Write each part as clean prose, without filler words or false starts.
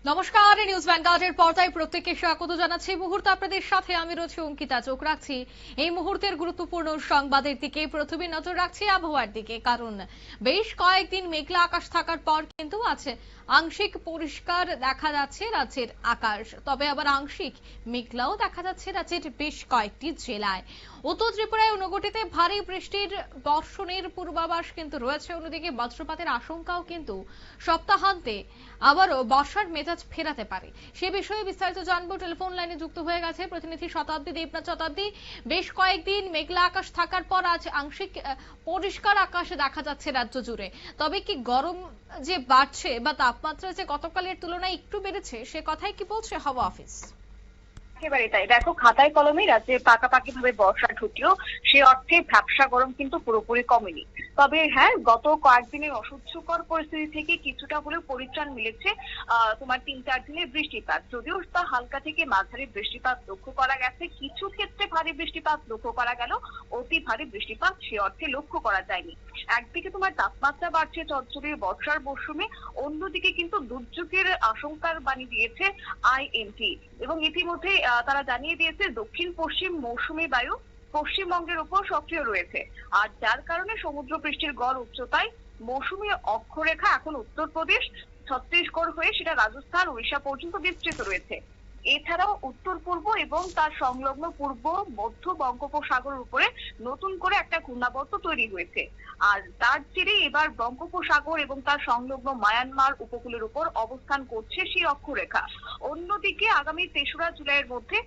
নমস্কার, নিউজ ভ্যানগার্ডের পর্দায় প্রত্যেককে স্বাগত জানাচ্ছি। মুহূর্তে আপনাদের সাথে আমি রয়েছি অঙ্কিতা। চোখ রাখছি এই মুহূর্তের গুরুত্বপূর্ণ সংবাদের দিকে। প্রথমে নজর রাখছি আবহাওয়ার দিকে, কারণ বেশ কয়েকদিন মেঘলা আকাশ থাকার পর কিন্তু আছে আংশিক পরিষ্কার দেখা যাচ্ছে রাজ্যের আকাশ, তবে আবার আংশিক মেঘলাও দেখা যাচ্ছে রাজ্যের বেশ কয়েকটি জেলায়। উত্তর ত্রিপুরায় ঊনকোটিতে ভারী বৃষ্টির বর্ষণের পূর্বাভাস কিন্তু রয়েছে। অন্যদিকে বজ্রপাতের আশঙ্কাও কিন্তু সপ্তাহান্তে আবারও বর্ষার মেজাজ ফেরাতে পারে। সে বিষয়ে বিস্তারিত জানবো। টেলিফোন লাইনে যুক্ত হয়ে গেছে প্রতিনিধি শতাব্দী দেবনাথ। শতাব্দী, বেশ কয়েকদিন মেঘলা আকাশ থাকার পর আজ আংশিক পরিষ্কার আকাশে দেখা যাচ্ছে রাজ্য জুড়ে, তবে কি গরম যে বাড়ছে বা তাপমাত্রা যে গতকালের তুলনায় একটু বেড়েছে সে কথাই কি বলছে হাওয়া অফিস? একেবারে তাই। দেখো, খাতায় কলমে রাজ্যে পাকাপাকি ভাবে বর্ষা ঢুকলেও সে অর্থে ভ্যাপসা গরম কিন্তু পুরোপুরি কমেনি। তবে হ্যাঁ, গত কয়েকদিনের অসহ্যকর পরিস্থিতি থেকে কিছুটা হলেও পরিত্রাণ মিলেছে তোমার ৩-৪ দিনের বৃষ্টিপাত। যদিও তা হালকা থেকে মাঝারি বৃষ্টিপাত লক্ষ্য করা গেছে, কিছু ক্ষেত্রে ভারী বৃষ্টিপাত লক্ষ্য করা গেল, অতি ভারী বৃষ্টিপাত সে অর্থে লক্ষ্য করা যায়নি। একদিকে তোমার তাপমাত্রা বাড়ছে চচ্চড়ির বর্ষার মৌসুমে, অন্যদিকে কিন্তু দুর্যোগের আশঙ্কার বাণী দিয়েছে আইএমডি এবং ইতিমধ্যে তারা জানিয়ে দিয়েছে দক্ষিণ পশ্চিম মৌসুমী বায়ু পশ্চিমবঙ্গের উপর সক্রিয় রয়েছে, আর যার কারণে সমুদ্র পৃষ্ঠের গড় উচ্চতায় মৌসুমী অক্ষরেখা এখন উত্তরপ্রদেশ, ছত্তিশগড় হয়ে সেটা রাজস্থান, উড়িষ্যা পর্যন্ত বিস্তৃত রয়েছে। এছাড়াও উত্তর পূর্ব এবং তার সংলগ্ন পূর্ব মধ্য বঙ্গোপসাগরের উপরে নতুন করে একটা ঘূর্ণাবর্ত তৈরি হয়েছে, আর তার জেরে এবার বঙ্গোপসাগর এবং তার সংলগ্ন মায়ানমার উপকূলের উপর অবস্থান করছে সেই অক্ষরেখা। অন্যদিকে আগামী ৩রা জুলাইয়ের মধ্যে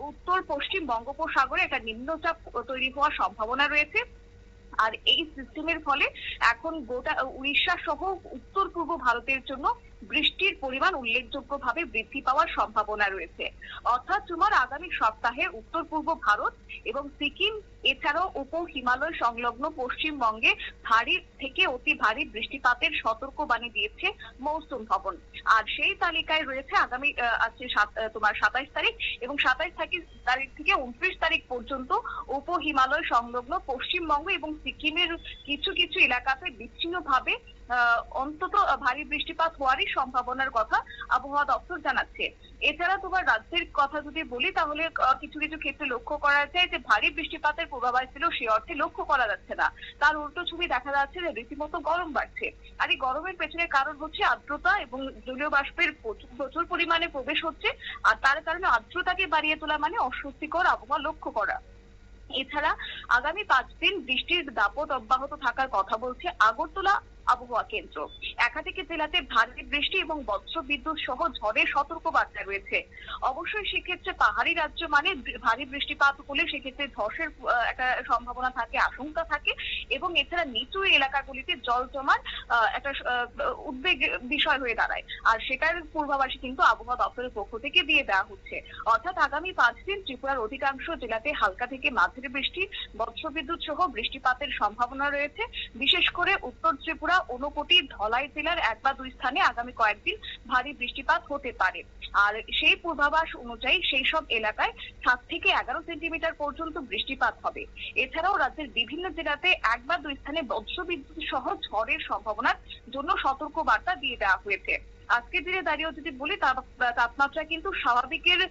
উত্তর পশ্চিম বঙ্গোপসাগরে একটা নিম্নচাপ তৈরি হওয়ার সম্ভাবনা রয়েছে, আর এই সিস্টেমের ফলে এখন গোটা উড়িষ্যা সহ উত্তর পূর্ব ভারতের জন্য বৃষ্টির পরিমাণ উল্লেখযোগ্যভাবে বৃদ্ধি পাওয়ার সম্ভাবনা রয়েছে। অর্থাৎ তোমার আগামী সপ্তাহে উত্তর পূর্ব ভারত এবং সিকিম এছাড়াও উপ হিমালয় সংলগ্ন পশ্চিমবঙ্গে ভারী থেকে অতি ভারী বৃষ্টিপাতের সতর্কবাণী দিয়েছে মৌসুম ভবন। আর সেই তালিকায় রয়েছে আগামী আজকে তোমার ২৭ তারিখ এবং ২৭ তারিখ থেকে ২৯ তারিখ পর্যন্ত উপ হিমালয় সংলগ্ন পশ্চিমবঙ্গ এবং সিকিমের কিছু কিছু এলাকাতে বিচ্ছিন্নভাবে অন্তত ভারী বৃষ্টিপাত হওয়ারই সম্ভাবনার কথা আবহাওয়া দপ্তর জানাচ্ছে। এছাড়া তোমার রাজ্যের কথা যদি বলি তাহলে কিছু কিছু ক্ষেত্রে লক্ষ্য করা যায় যে ভারী বৃষ্টিপাতের পূর্বাভাস ছিল সে অর্থে লক্ষ্য করা যাচ্ছে না, তার উল্টো ছবি দেখা যাচ্ছে যে রীতিমতো গরম বাড়ছে। আর এই গরমের পেছনে কারণ হচ্ছে আর্দ্রতা এবং জলীয় বাষ্পের প্রচুর পরিমাণে প্রবেশ হচ্ছে, আর তার কারণে আর্দ্রতাকে বাড়িয়ে তোলা মানে অস্বস্তিকর আবহাওয়া লক্ষ্য করা। এছাড়া আগামী ৫ দিন বৃষ্টির দাপট অব্যাহত থাকার কথা বলছে আগরতলা আবহাওয়া কেন্দ্র। একাধিক জেলাতে ভারী বৃষ্টি এবং বজ্র বিদ্যুৎ সহ ঝড়ের সতর্কবার্তা রয়েছে। অবশ্যই সেক্ষেত্রে পাহাড়ি রাজ্য মানে ভারী বৃষ্টিপাত হলে সেক্ষেত্রে ধসের একটা সম্ভাবনা থাকে, আশঙ্কা থাকে, এবং এছাড়া নিচু এলাকাগুলিতে জল জমার একটা উদ্বেগ বিষয় হয়ে দাঁড়ায়, আর সেটার পূর্বাভাসই কিন্তু আবহাওয়া দপ্তরের পক্ষ থেকে দিয়ে দেওয়া হচ্ছে। অর্থাৎ আগামী ৫ দিন ত্রিপুরার অধিকাংশ জেলাতে হালকা থেকে মাঝারি বৃষ্টি, বজ্র বিদ্যুৎ সহ বৃষ্টিপাতের সম্ভাবনা রয়েছে। বিশেষ করে উত্তর ত্রিপুরা, ঊনকোটি, ধলাই জেলার ১ বা ২ স্থানে আগামী কয়েকদিন ভারী বৃষ্টিপাত হতে পারে, আর সেই পূর্বাভাস অনুযায়ী সেই সব এলাকায় ৭ থেকে ১১ সেন্টিমিটার পর্যন্ত বৃষ্টিপাত হবে। এছাড়াও রাজ্যের বিভিন্ন জেলাতে ১ বা ২ স্থানে বজ্র বিদ্যুৎ সহ ঝড়ের সম্ভাবনার জন্য সতর্ক বার্তা দিয়ে দেওয়া হয়েছে। আজকের দিনে দাঁড়িয়েও যদি বলি তাপমাত্রা কিন্তু স্বাভাবিকের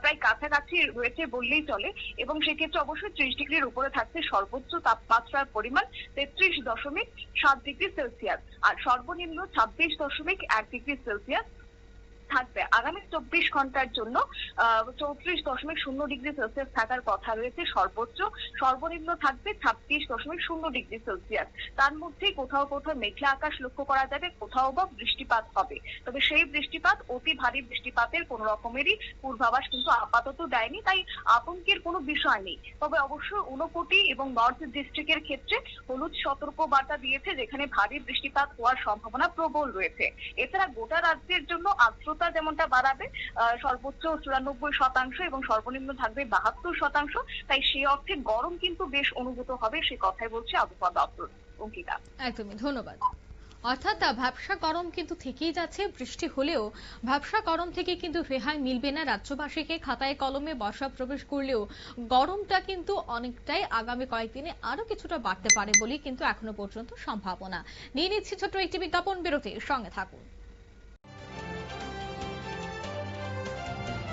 প্রায় কাছাকাছি রয়েছে বললেই চলে, এবং সেক্ষেত্রে অবশ্যই ৩০ ডিগ্রির উপরে থাকছে সর্বোচ্চ তাপমাত্রার পরিমাণ ৩৩.৭ ডিগ্রি সেলসিয়াস, আর সর্বনিম্ন ২৬.১ ডিগ্রি সেলসিয়াস থাকবে। আগামী ২৪ ঘন্টার জন্য ৩৪.০ ডিগ্রি সেলসিয়াস থাকার কথা রয়েছে সর্বোচ্চ, সর্বনিম্ন থাকবে ২৬.০ ডিগ্রি সেলসিয়াস। তার মধ্যে কোথাও কোথাও মেঘলা আকাশ লক্ষ্য করা যাবে, কোথাও বা বৃষ্টিপাত হবে, তবে সেই বৃষ্টিপাত অতি ভারী বৃষ্টিপাতের কোন রকমেরই পূর্বাভাস কিন্তু আপাতত দেয়নি, তাই আতঙ্কের কোনো বিষয় নেই। তবে অবশ্য ঊনকোটি এবং নর্থ ডিস্ট্রিক্টের ক্ষেত্রে হলুদ সতর্ক বার্তা দিয়েছে, যেখানে ভারী বৃষ্টিপাত হওয়ার সম্ভাবনা প্রবল রয়েছে। এছাড়া গোটা রাজ্যের জন্য আর্দ্রতা যেমনটা বাড়াবে সর্বোচ্চ ৯৪% এবং সর্বনিম্ন থাকবে ৭২%, তাই সে অর্থে গরম কিন্তু বেশ অনুভূত হবে, সে কথাই বলছে আবহাওয়া দপ্তর। অঙ্কিতা, একদমই ধন্যবাদ। অর্থাৎ ভ্যাপসা গরম কিন্তু থেকেই যাচ্ছে, বৃষ্টি হলেও ভ্যাপসা গরম থেকে কিন্তু রেহাই মিলবে না রাজ্যবাসীকে। খাতায় কলমে বর্ষা প্রবেশ করলেও গরমটা কিন্তু অনেকটাই আগামী কয়েকদিনে আরো কিছুটা বাড়তে পারে বলেই কিন্তু এখনো পর্যন্ত সম্ভাবনা। নিয়ে নিচ্ছি ছোট্ট একটি বিজ্ঞাপন বিরতি, সঙ্গে থাকুন।